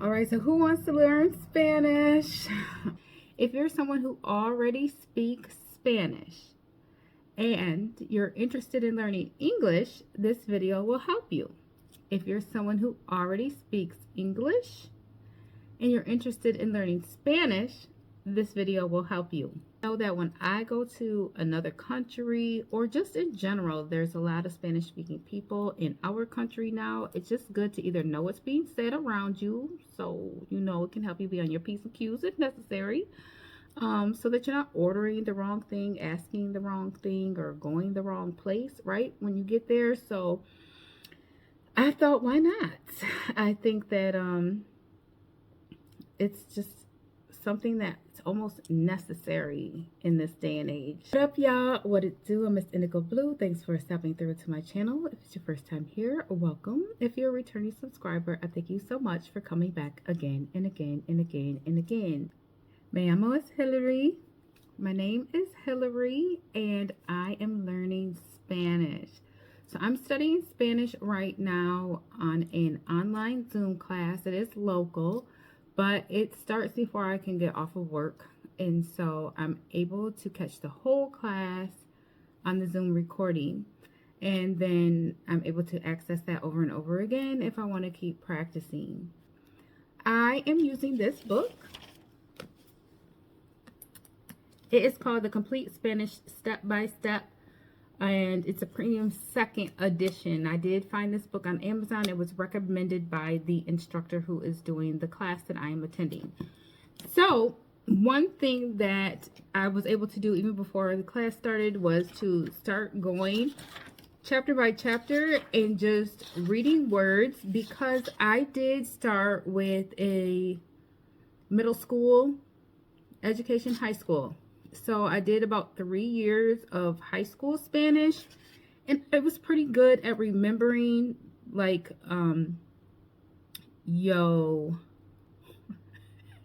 All right, so who wants to learn Spanish? If you're someone who already speaks Spanish and you're interested in learning English, this video will help you. If you're someone who already speaks English and you're interested in learning Spanish, this video will help you. Know that when I go to another country, or just in general, there's a lot of Spanish speaking people in our country now. It's just good to either know what's being said around you, so you know it can help you be on your P's and Q's if necessary, so that you're not ordering the wrong thing, asking the wrong thing, or going the wrong place right when you get there. So I thought, why not? I think that it's just something that's almost necessary in this day and age. What up, y'all? What it do? I'm Miss Indigo Blue. Thanks for stopping through to my channel. If it's your first time here, welcome. If you're a returning subscriber, I thank you so much for coming back again and again and again and again. Me llamo es Hillary. My name is Hillary, and I am learning Spanish. So I'm studying Spanish right now on an online Zoom class. It is local, but it starts before I can get off of work, and so I'm able to catch the whole class on the Zoom recording, and then I'm able to access that over and over again if I want to keep practicing. I am using this book. It is called The Complete Spanish Step by Step, and it's a premium second edition. I did find this book on Amazon. It was recommended by the instructor who is doing the class that I am attending. So one thing that I was able to do even before the class started was to start going chapter by chapter and just reading words, because I did start with a middle school education, high school. So I did about 3 years of high school Spanish, and I was pretty good at remembering, like, yo.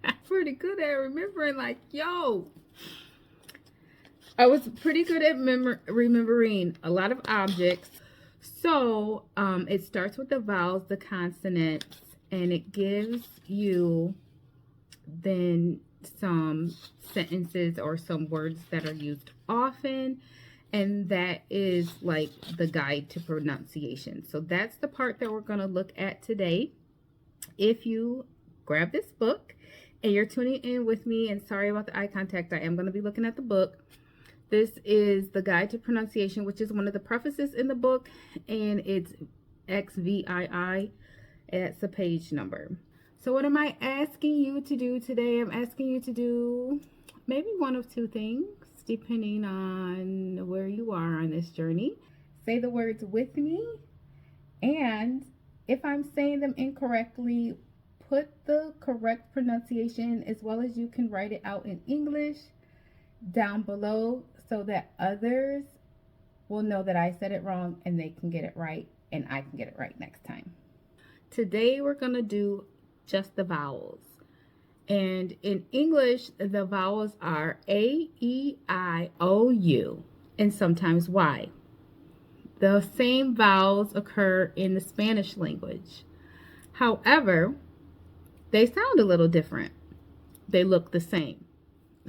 I'm pretty good at remembering, like, yo. I was pretty good at remembering a lot of objects. So it starts with the vowels, the consonants, and it gives you then some sentences or some words that are used often, and that is like the guide to pronunciation. So that's the part that we're going to look at today. If you grab this book and you're tuning in with me, and sorry about the eye contact, I am going to be looking at the book. This is the guide to pronunciation, which is one of the prefaces in the book, and it's XVI. That's the page number. So what am I asking you to do today? I'm asking you to do maybe one of two things, depending on where you are on this journey. Say the words with me, and if I'm saying them incorrectly, put the correct pronunciation as well as you can write it out in English down below, so that others will know that I said it wrong and they can get it right, and I can get it right next time. Today we're going to do just the vowels. And in English, the vowels are A, E, I, O, U, and sometimes Y. The same vowels occur in the Spanish language. However, they sound a little different. They look the same.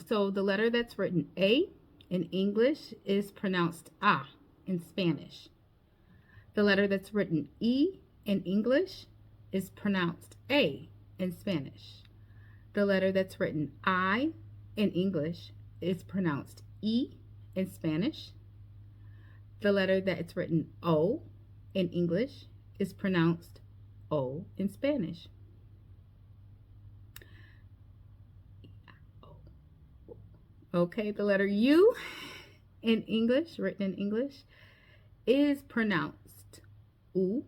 So the letter that's written A in English is pronounced A in Spanish. The letter that's written E in English is pronounced A in Spanish. The letter that's written I in English is pronounced E in Spanish. The letter that's written O in English is pronounced O in Spanish. Okay, the letter U in English, written in English, is pronounced U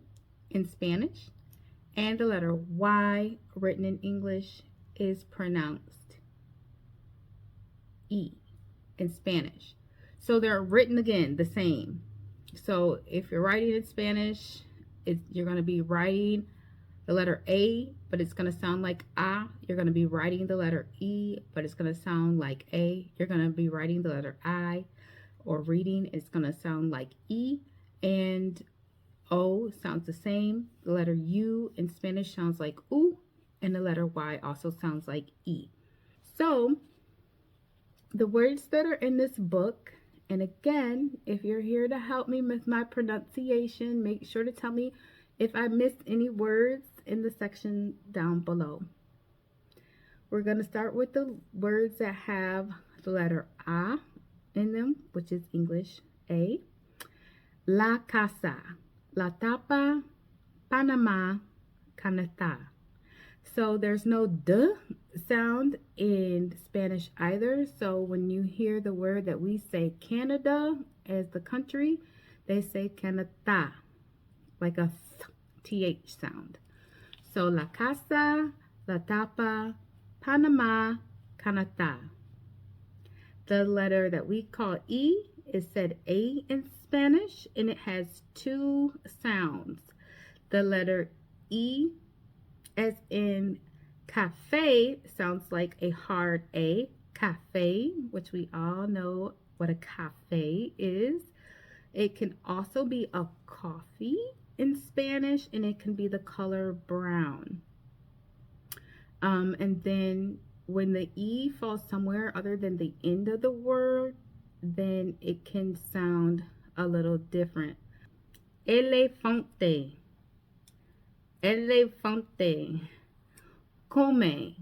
in Spanish. And the letter Y, written in English, is pronounced E in Spanish. So they're written again the same. So if you're writing in Spanish, you're going to be writing the letter A, but it's going to sound like A. You're going to be writing the letter E, but it's going to sound like A. You're going to be writing the letter I, or reading, it's going to sound like E. And O sounds the same. The letter U in Spanish sounds like U, and the letter Y also sounds like E. So the words that are in this book, and again, if you're here to help me with my pronunciation, make sure to tell me if I missed any words in the section down below. We're going to start with the words that have the letter A in them, which is English A. La casa, la tapa, Panama, Canada. So there's no D sound in Spanish either. So when you hear the word that we say Canada as the country, they say Canada, like a TH sound. So la casa, la tapa, Panama, Canada. The letter that we call E is said A in Spanish, and it has two sounds. The letter E, as in cafe, sounds like a hard A, cafe, which we all know what a cafe is. It can also be a coffee in Spanish, and it can be the color brown. And then when the E falls somewhere other than the end of the word, then it can sound a little different. Elefante, elefante, come,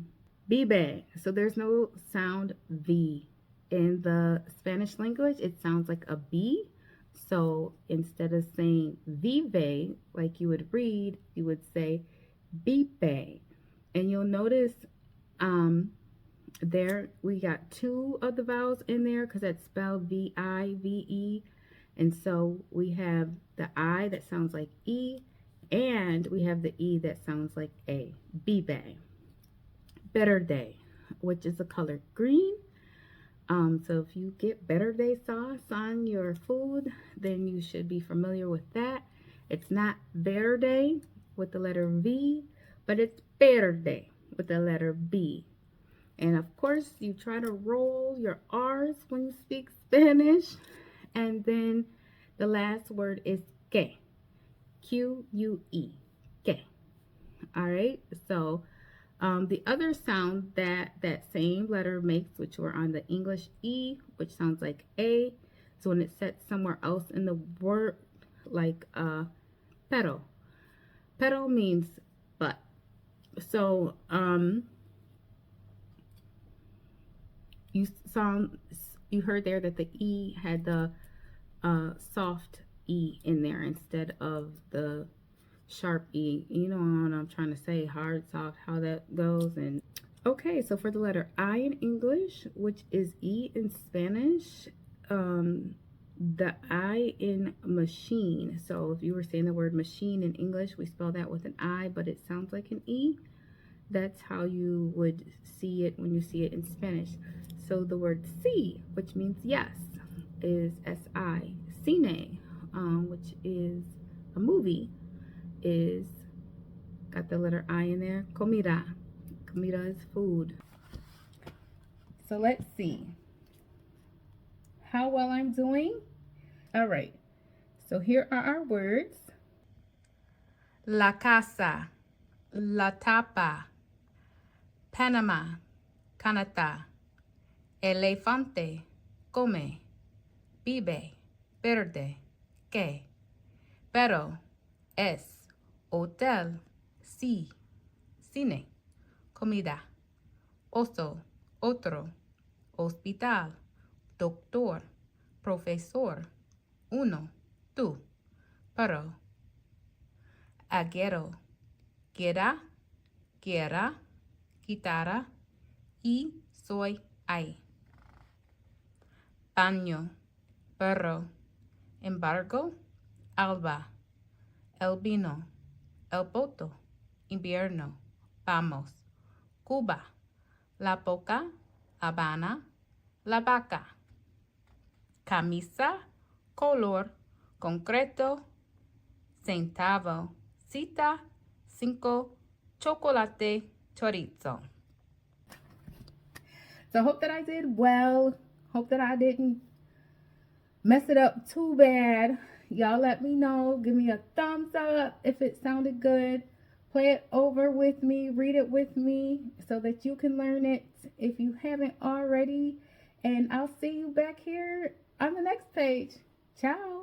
vive. So there's no sound V. In the Spanish language, it sounds like a B. So instead of saying vive, like you would read, you would say vive. And you'll notice there we got two of the vowels in there because that's spelled V-I-V-E. And so we have the I that sounds like E, and we have the E that sounds like A. Vive. Better Day, which is the color green. So if you get Better Day sauce on your food, then you should be familiar with that. It's not Verde with the letter V, but it's Verde with the letter B. And of course, you try to roll your R's when you speak Spanish. And then the last word is que, Q-U-E, que. All right, so the other sound that that same letter makes, which were on the English E, which sounds like A, so when it's set somewhere else in the word, like pero. Pero means but. So you heard there that the E had the soft E in there instead of the sharp E. You know what I'm trying to say, hard, soft, how that goes. And okay, so for the letter I in English, which is E in Spanish, the I in machine. So if you were saying the word machine in English, we spell that with an I, but it sounds like an E. That's how you would see it when you see it in Spanish. So the word sí, which means yes, is S-I. Cine, which is a movie, is got the letter I in there. Comida. Comida is food. So let's see how well I'm doing. All right. So here are our words. La casa, la tapa, Panama, Canada, elefante, come, vive, verde, que, pero, es, hotel, sí, cine, comida, oso, otro, hospital, doctor, profesor, uno, tú, pero, aguero, quiera, quiera, guitarra, y soy ahí. Baño, perro, embargo, alba, el vino, el voto, invierno, vamos, Cuba, la boca, Habana, la vaca, camisa, color, concreto, centavo, cita, 5, chocolate, chorizo. So I hope that I did well. Hope that I didn't mess it up too bad. Y'all let me know. Give me a thumbs up if it sounded good. play it over with me, read it with me so that you can learn it if you haven't already. And I'll see you back here on the next page. Ciao.